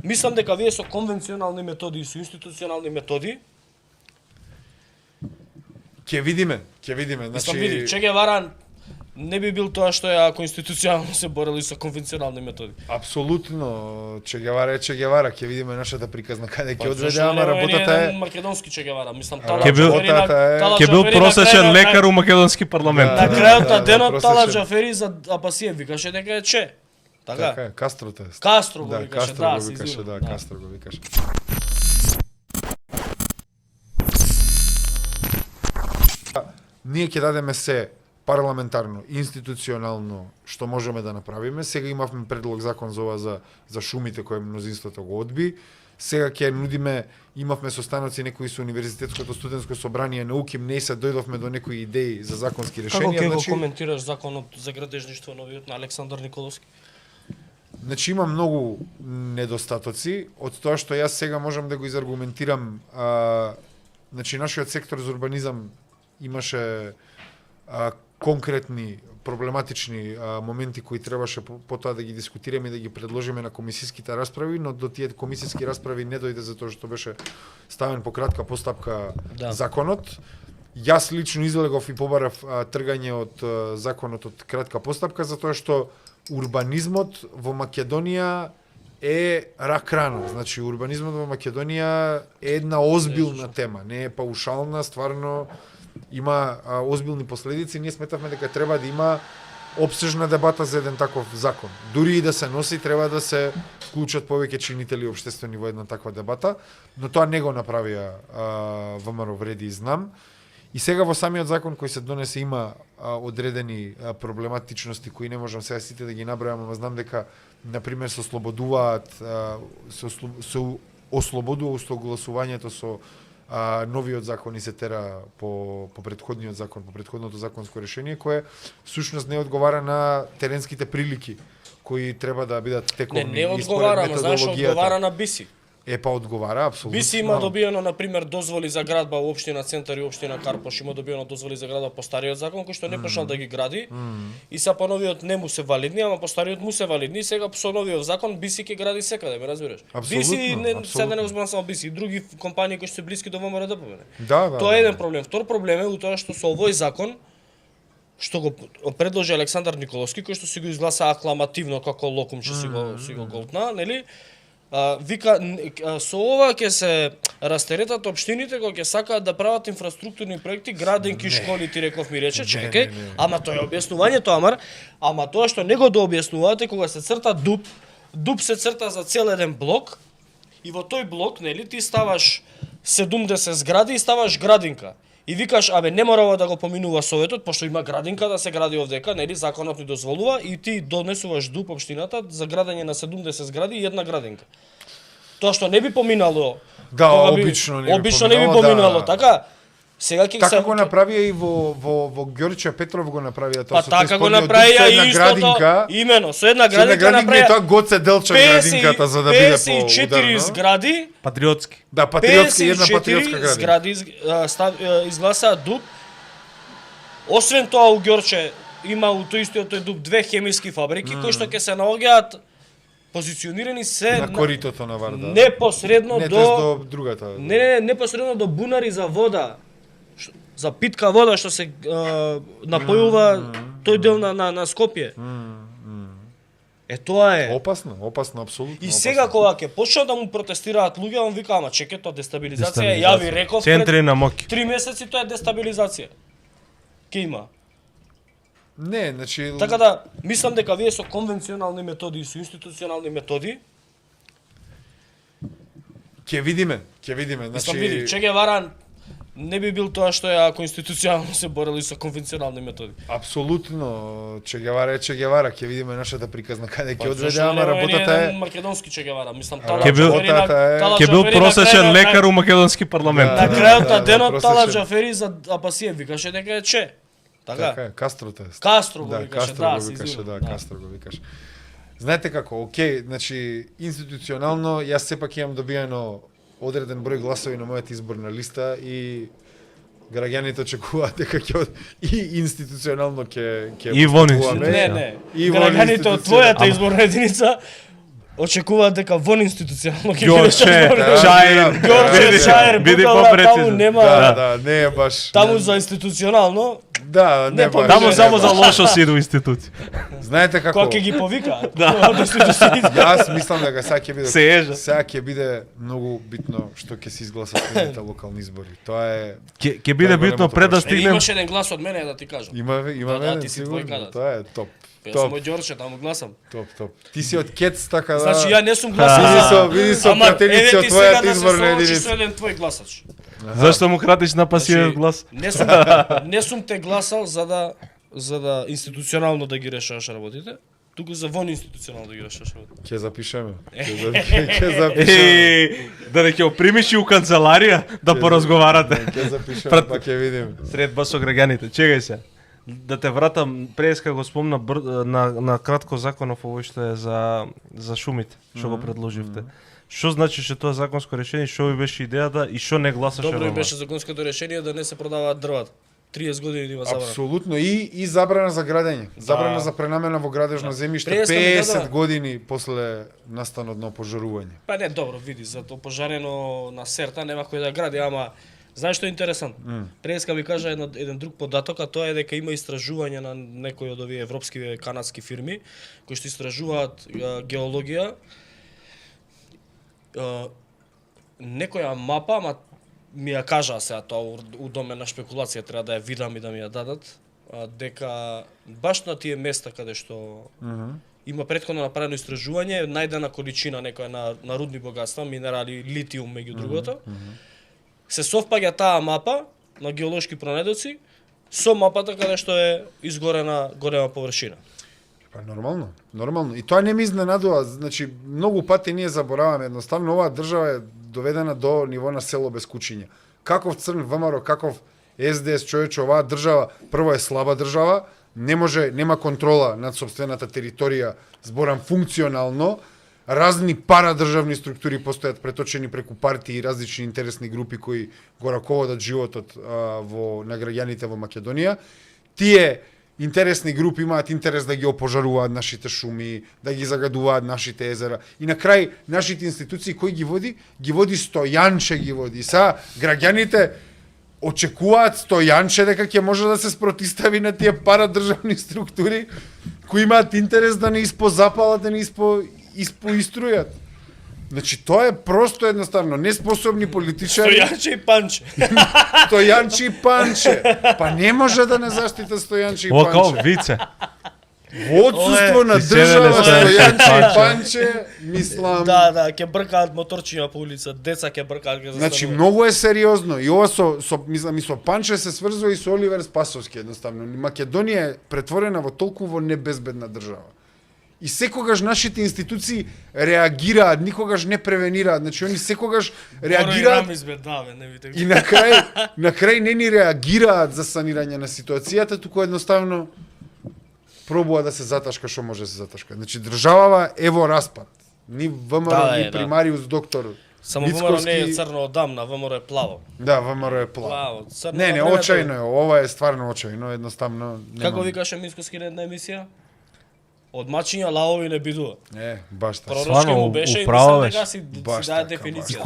Мислам дека вие со конвенционални методи и со институционални методи, Ќе видиме, мислам значи види, Че Гевара не би бил тоа што е ако институционално се борели со конвенционални методи. апсолутно Че Гевара е Че Гевара, ќе видиме нашата приказна каде ќе одведе, Зашто ама нема работата еден е македонски Че Гевара, мислам Ќе бил- Ќе бил просечен лекар у македонски парламент. На крајот на да, денот Тала просечен. Џафери за Абасиев викаше дека е Че. Така. така е, Кастрото е. Кастро го Да, викаше, Кастро да, го се викаше, извинувам. да, Кастро го викаше. Ние ќе дадеме се парламентарно, институционално што можеме да направиме. Сега имавме предлог закон за ова за шумите кој мнозинството го одби. Сега ќе нудиме, имавме состаноци некои со универзитетското студентско собрание на УКИМ, не се дојдовме до некои идеи за законски Како решенија. ќе го коментираш законот за градежништво новиот на Александар Николовски? Значи има многу недостатоци, од тоа што јас сега можам да го изаргументирам. Значи нашиот сектор за урбанизам имаше конкретни проблематични моменти кои требаше потоа да ги дискутираме и да ги предложиме на комисиските расправи, но до тие комисиски расправи не дојде затоа што беше ставен по кратка постапка законот. Јас лично излегов и побарав тргање од законот од кратка постапка затоа што урбанизмот во Македонија е рак рана. Значи урбанизмот во Македонија е една озбилна тема, не е паушална, стварно има озбилни последици. Ние сметавме дека треба да има опсежна дебата за еден таков закон. Дури и да се носи, треба да се вклучат повеќе чинители општествени во една таква дебата, но тоа не го направија ВМРО Вреди и Знам. И сега во самиот закон кој се донесе има одредени проблематичности кои не можам сега сите да ги набројам, ама знам дека на пример се ослободуваат се ослободува устогласувањето со новиот закон и се тера по претходниот закон, по претходното законско решение кое всушност не одговара на теренските прилики кои треба да бидат тековни. Не одговара, ама знаеш одговара на Биси. Па одговара, апсолутно. Биси има добиено, например, дозволи за градба во општина Центар и општина Карпош, има добиено дозволи за градба по стариот закон, кој што не почнал да ги гради, и са по новиот не му се валидни, ама по стариот му се валидни, и сега со новиот закон Биси ќе гради секаде, ме разбираш? Биси, сега не зборам само Биси, и други компании кои се блиски до ВМРО ДПМН. Да. Тоа е еден проблем. Втор проблем е у тоа што со овој закон, што го предложи Александар Николовски, кој што си го изгласа акламативно како локумче си го голтна, нели? Вика, со ова ќе се растеретат општините кои ќе сакаат да прават инфраструктурни проекти, граденки, школи, ти реков ми рече, чекај, ама тоа е објаснувањето, ама тоа што не го дообјаснувате, кога се црта дуб се црта за цел еден блок, и во тој блок, нели, ти ставаш 70 згради и ставаш градинка. И викаш, не мора ова да го поминува советот, пошто има градинка да се гради овдека, нели, законот ни дозволува, и ти донесуваш дуб општината за градење на 70 згради и една градинка. Тоа што не би поминало, обично не би поминало, така. Сега ќе така го направија и во Ѓорче Петров го направија тоа. Па така го направија и истото, имено, со една градинка направија. Тоа Гоце Делча градинката за да биде по 54 згради, патриотски. Да, патриотски, една патриотска 54 згради изгласаа дуб. Освен тоа у Ѓорче има у тој истиот тој дуб две хемиски фабрики кои што ќе се наоѓаат позиционирани се на коритото на Вардар. Непосредно до другата. Не, непосредно до бунари за вода. За питка вода што се напојува тој дел на Скопје. Тоа е. Опасно, апсолутно. И сега кога ќе почнат да му протестираат луѓе, он вика, ама чекај, тоа дестабилизација. Ја ви реков центри на моќ. 3 месеци тоа е дестабилизација. Ке има. Не, значи Така да, мислам дека вие со конвенционални методи и со институционални методи ќе видиме, мислам види, Че Гевара не би бил тоа што е ако институционално се борели со конвенционални методи. Апсолутно Че Гевара е Че Гевара, ќе видиме нашата приказна каде ќе одведе, ама работата е македонски Че Гевара, мислам ќе бил просечен лекар у македонски парламент. На крајот на денот Тала Џафери за Абасиев викаше дека е Че. Така е, Кастрото е. Кастро го викаше, да, Кастро го викаше. Знаете како, окей, значи институционално јас сепак имам добиено одреден број гласови на мојата изборна листа и граѓаните очекуваат дека ќе и институционално ќе и во Не, граѓаните од твојата изборна единица очекуваат дека вон институционално ќе Ѓорче, Чаир, Ѓорче, Чаир, биди Букал, попрецизен. таму нема. Да, не е баш. Таму за институционално, Да, не не баш. Таму само за лошо си иду институција. Знаете како? кога ќе ги повикаат. Да. Јас мислам дека сега ќе биде Се ежа. сега ќе биде многу битно што ќе се изгласат следните локални избори. Тоа е Ќе биде Тоа е битно големото пред да прашање. стигнем. Имаш еден глас од мене да ти кажам. има Да, мене ти си сигурно. двојка, да. Тоа е топ. Јас сум Топ, од Ѓорче, таму гласам. топ. Ти си од Кец, така да. Значи ја не сум гласал Види со Ама, пратеници еве од ти твојата сега да се изборна соочиш единица. со еден твој гласач. Зашто му кратиш на пасивен Значи, глас? Не сум те гласал за да институционално да ги решаваш работите, туку за вон институционално да ги решаваш работите. Ќе запишеме. Ќе запишеме. Да не ќе опримиш и у канцеларија да поразговарате. Ќе запишеме, Пред- па ќе видиме. Средба со граѓаните. Чекај се. Да те вратам, преска го спомна на кратко законов овој што е за шумите, што го предложивте. Што значише тоа законско решение, што ви беше идејата и што не гласаше Добро во и беше законското решение да не се продаваат дрвата. 30 години има забрана. Апсолутно и забрана за градење. Забрана Да. за пренамена во градежно земјиште Преска ми 50 да. години после настанот на опожарување. Па не, добро, види, за тоа пожарено на Серта нема кој да гради, ама знаеш што е интересантно? Преска ми кажа еден друг податок, а тоа е дека има истражување на некои од овие европски канадски фирми кои што истражуваат геологија. Некоја мапа, ама ми ја кажаа сега тоа у домен на шпекулација, треба да ја видам и да ми ја дадат, дека баш на тие места каде што има претходно направено истражување, најдена количина некоја на рудни богатства, минерали, литиум меѓу другото. Се совпаѓа таа мапа на геолошки пронајдоци со мапата каде што е изгорена голема површина. Па нормално. И тоа не ми изненадува, значи многу пати ние забораваме, едноставно оваа држава е доведена до ниво на село без кучиња. Каков црн ВМРО, каков СДС човече, оваа држава прво е слаба држава, нема контрола над сопствената територија, зборам функционално, разни парадржавни структури постојат преточени преку партии и различни интересни групи кои го раководат животот на граѓаните во Македонија. Тие интересни групи имаат интерес да ги опожаруваат нашите шуми, да ги загадуваат нашите езера. И на крај нашите институции кои ги води? Ги води Стојанче ги води. Са граѓаните очекуваат Стојанче дека ќе може да се спротистави на тие парадржавни структури кои имаат интерес да не испозапалат, да не испоиструјат. Значи тоа е просто едноставно неспособни политичари. Стојанче и Панче. Стојанче и Панче. Па не може да не заштита Стојанче и Ова као Панче. вице. Во отсуство на Ти седеле држава Стојанче и Стојанче и Панче, мислам. Да, ќе бркаат моторчиња по улица, деца ќе бркаат ќе Значи застануваат. многу е сериозно и ова мислам и со Панче се сврзува и со Оливер Спасовски едноставно. Македонија е претворена во толку небезбедна држава. И секогаш нашите институции реагираат, никогаш не превенираат. Значи они секогаш реагираат и на крај не ни реагираат за санирање на ситуацијата, туку едноставно пробува да се заташка што може да се заташка. Значи државава е во распад. Ни ВМРО, ни примариус доктор Само ВМРО не е црно одамна, ВМРО е плаво. Да, ВМРО е плаво. Плаво, црно. Не, на времето- очајно е, ова е стварно очајно, едноставно. Како викаше Минско скинетна емисија? Од мачиња лавови не бидува. Баш така. Пророчки му беше и управо мислам беше. дека си Баш даде така, дефиниција.